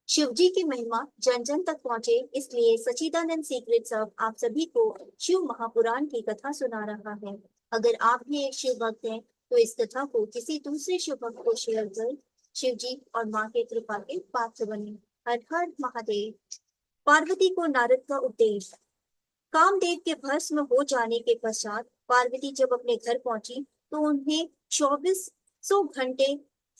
शिव जी की महिमा जन जन तक पहुंचे, इसलिए सच्चिदानंद सीक्रेट सब आप सभी को शिव महापुराण की कथा सुना रहा है। अगर आप भी एक शिव भक्त हैं, तो इस कथा को किसी दूसरे शिव भक्त को शेयर कर शिव जी और माँ के कृपा के पात्र बने। हर हर महादेव। पार्वती को नारद का उपदेश। कामदेव के भस्म हो जाने के पश्चात पार्वती जब अपने घर पहुंची, तो उन्हें 2400 घंटे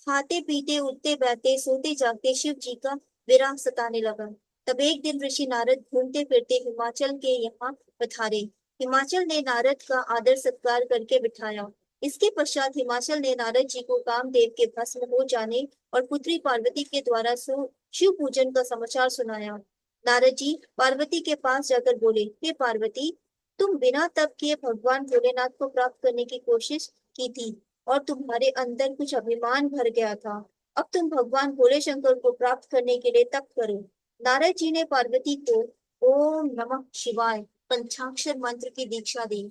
खाते पीते उठते बैठते सोते जागते शिव जी का विरह सताने लगा। तब एक दिन ऋषि नारद घूमते फिरते हिमाचल के यहाँ पधारे। हिमाचल ने नारद का आदर सत्कार करके बिठाया। इसके पश्चात हिमाचल ने नारद जी को कामदेव के भस्म हो जाने और पुत्री पार्वती के द्वारा शिव पूजन का समाचार सुनाया। नारद जी पार्वती के पास जाकर बोले, हे पार्वती, तुम बिना तप किए भगवान भोलेनाथ को प्राप्त करने की कोशिश की थी और तुम्हारे अंदर कुछ अभिमान भर गया था। अब तुम भगवान भोले शंकर को प्राप्त करने के लिए तप करो। नारद जी ने पार्वती को ओम नमः शिवाय पंचाक्षर मंत्र की दीक्षा दी।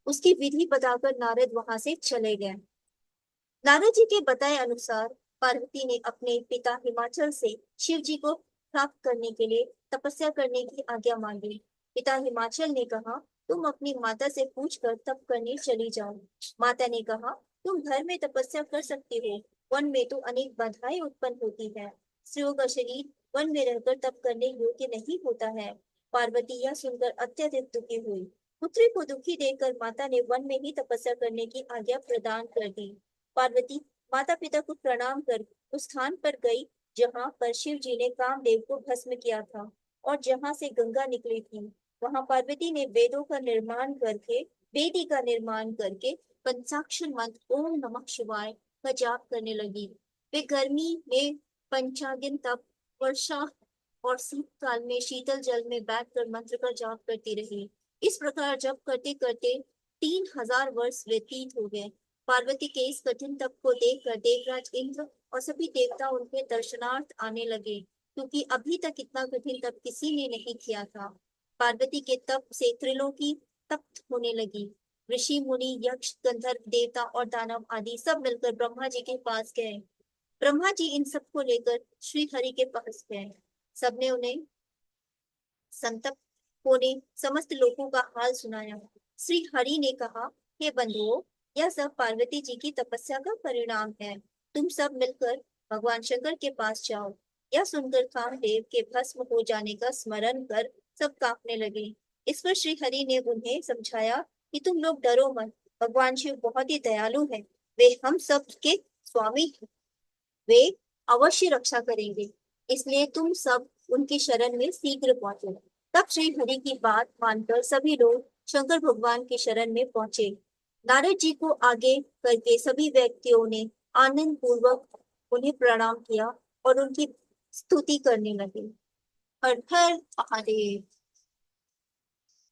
उसकी विधि बताकर नारद वहां से चले गए। नारद जी के बताए अनुसार पार्वती ने अपने पिता हिमाचल से शिव जी को प्राप्त करने के लिए तपस्या करने की आज्ञा मांगी। पिता हिमाचल ने कहा, तुम अपनी माता से पूछकर तप करने चली जाओ। माता ने कहा, तुम घर में तपस्या कर सकती हो, वन में तो अनेक बाधाएं उत्पन्न होती है। स्त्रियों का शरीर वन में रहकर तप करने योग्य नहीं होता है। पार्वती यह सुनकर अत्यधिक दुखी हुई। पुत्री को दुखी देखकर माता ने वन में ही तपस्या करने की आज्ञा प्रदान कर दी। पार्वती माता पिता को प्रणाम कर उस स्थान पर गई जहाँ पर शिव जी ने कामदेव को भस्म किया था और जहाँ से गंगा निकली थी। वहां पार्वती ने वेदी का निर्माण करके पंचाक्षर मंत्र ओम नमः शिवाय का जाप करने लगी। वे गर्मी में पंचागिन तप, वर्षा और शीतकाल में शीतल जल में बैठकर मंत्र का जाप करती रही। इस प्रकार जप करते करते 3000 वर्ष व्यतीत हो गए। पार्वती के इस कठिन तप को देखकर देवराज इंद्र और सभी देवता उनके दर्शनार्थ आने लगे, क्योंकि अभी तक इतना कठिन तप किसी ने नहीं किया था। पार्वती के तप से त्रिलोकी तप्त होने लगी। ऋषि मुनि यक्ष गंधर्व देवता और दानव आदि सब मिलकर ब्रह्मा जी के पास गए। ब्रह्मा जी इन सबको लेकर श्री हरि के पास गए। सबने उन्हें संतप्त होने समस्त लोगों का हाल सुनाया। श्री हरि ने कहा, हे बंधुओं, यह सब पार्वती जी की तपस्या का परिणाम है। तुम सब मिलकर भगवान शंकर के पास जाओ। यह सुनकर कामदेव के भस्म हो जाने का स्मरण कर सब कांपने लगे। इस पर श्री हरि ने उन्हें समझाया कि तुम लोग डरो मत। भगवान शिव बहुत ही दयालु है। वे हम सब के स्वामी हैं। वे अवश्य रक्षा करेंगे, इसलिए तुम सब उनकी शरण में शीघ्र पहुंचो। तब श्री हरि की बात मानकर सभी लोग शंकर भगवान की शरण में पहुंचे। नारद जी को आगे करके सभी व्यक्तियों ने आनंद पूर्वक उन्हें प्रणाम किया और उनकी स्तुति करने लगे। हर हर महादेव।